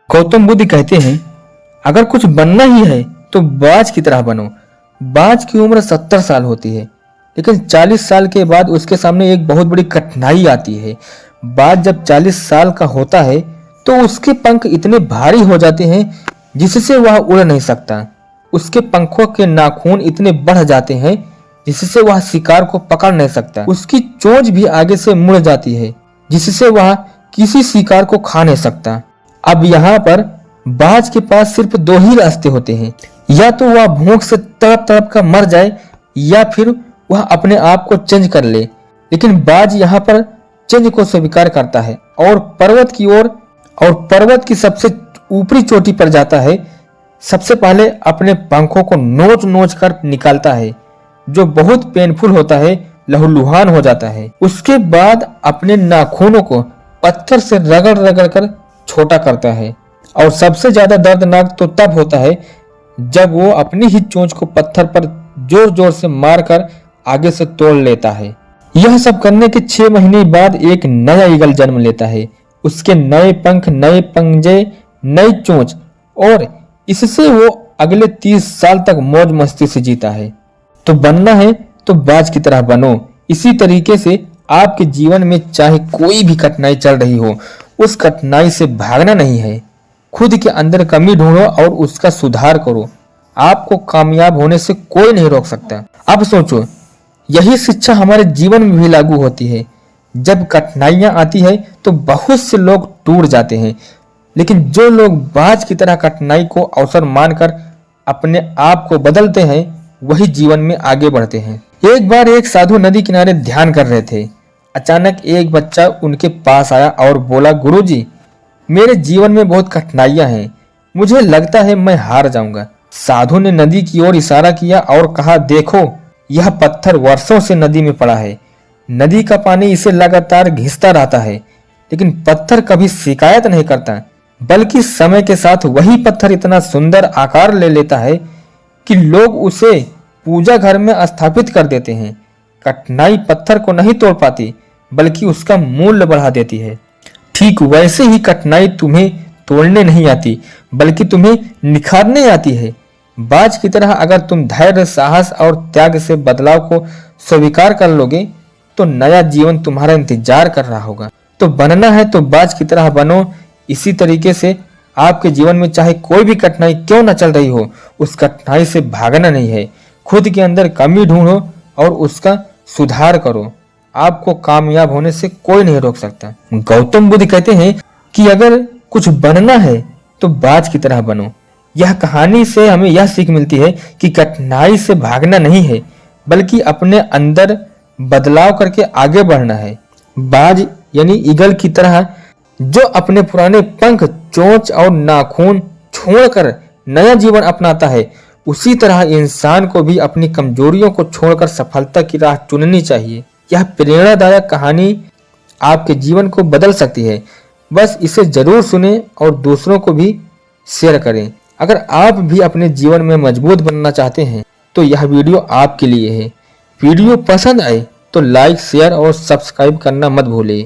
गौतम बुद्ध कहते हैं, अगर कुछ बनना ही है तो बाज की तरह बनो। बाज की उम्र 70 साल होती है, लेकिन 40 साल के बाद उसके सामने एक बहुत बड़ी कठिनाई आती है। बाज जब 40 साल का होता है तो उसके पंख इतने भारी हो जाते हैं जिससे वह उड़ नहीं सकता। उसके पंखों के नाखून इतने बढ़ जाते हैं जिससे वह शिकार को पकड़ नहीं सकता। उसकी चोंच भी आगे से मुड़ जाती है जिससे वह किसी शिकार को खा नहीं सकता। अब यहाँ पर बाज के पास सिर्फ 2 ही रास्ते होते हैं, या तो वह भूख से तड़प तड़प कर मर जाए या फिर वह अपने आप को चेंज कर ले। लेकिन बाज यहाँ पर चेंज को स्वीकार करता है और पर्वत की सबसे ऊपरी चोटी पर जाता है। सबसे पहले अपने पंखों को नोच नोच कर निकालता है, जो बहुत पेनफुल होता है, लहूलुहान हो जाता है। उसके बाद अपने नाखूनों को पत्थर से रगड़ रगड़ कर छोटा करता है, और सबसे ज्यादा दर्दनाक तो तब होता है जब वो अपनी ही चोंच को पत्थर पर जोर जोर से मारकर आगे से तोड़ लेता है। यह सब करने के 6 महीने बाद एक नया ईगल जन्म लेता है। उसके नए पंख, नए पंजे, नई चोंच, और इससे वो अगले 30 साल तक मौज मस्ती से जीता है। तो बनना है तो बाज की तरह बनो। इसी तरीके से आपके जीवन में चाहे कोई भी कठिनाई चल रही हो, उस कठिनाई से भागना नहीं है। खुद के अंदर कमी ढूंढो और उसका सुधार करो। आपको कामयाब होने से कोई नहीं रोक सकता। अब सोचो, यही शिक्षा हमारे जीवन में भी लागू होती है। जब कठिनाइयां आती है तो बहुत से लोग टूट जाते हैं, लेकिन जो लोग बाज की तरह कठिनाई को अवसर मानकर अपने आप को बदलते हैं, वही जीवन में आगे बढ़ते हैं। एक बार एक साधु नदी किनारे ध्यान कर रहे थे। अचानक एक बच्चा उनके पास आया और बोला, गुरुजी, मेरे जीवन में बहुत कठिनाइयां हैं, मुझे लगता है मैं हार जाऊंगा। साधु ने नदी की ओर इशारा किया और कहा, देखो, यह पत्थर वर्षों से नदी में पड़ा है। नदी का पानी इसे लगातार घिसता रहता है, लेकिन पत्थर कभी शिकायत नहीं करता, बल्कि समय के साथ वही पत्थर इतना सुंदर आकार ले लेता है कि लोग उसे पूजा घर में स्थापित कर देते हैं। कठिनाई पत्थर को नहीं तोड़ पाती, बल्कि उसका मूल्य बढ़ा देती है। ठीक वैसे ही कठिनाई तुम्हें तोड़ने नहीं आती, बल्कि तुम्हें निखारने आती है। बाज की तरह अगर तुम धैर्य, साहस और त्याग से बदलाव को स्वीकार कर लोगे, तो नया जीवन तुम्हारा इंतजार कर रहा होगा। तो बनना है तो बाज की तरह बनो। इसी तरीके से आपके जीवन में चाहे कोई भी कठिनाई क्यों न चल रही हो, उस कठिनाई से भागना नहीं है। खुद के अंदर कमी ढूंढो और उसका सुधार करो। आपको कामयाब होने से कोई नहीं रोक सकता। गौतम बुद्ध कहते हैं कि अगर कुछ बनना है तो बाज की तरह बनो। यह कहानी से हमें यह सीख मिलती है कि कठिनाई से भागना नहीं है, बल्कि अपने अंदर बदलाव करके आगे बढ़ना है। बाज यानी ईगल की तरह जो अपने पुराने पंख, चोंच और नाखून छोड़कर नया जीवन अपनाता है, उसी तरह इंसान को भी अपनी कमजोरियों को छोड़कर सफलता की राह चुननी चाहिए। यह प्रेरणादायक कहानी आपके जीवन को बदल सकती है। बस इसे जरूर सुनें और दूसरों को भी शेयर करें। अगर आप भी अपने जीवन में मजबूत बनना चाहते हैं तो यह वीडियो आपके लिए है। वीडियो पसंद आए तो लाइक, शेयर और सब्सक्राइब करना मत भूलिए।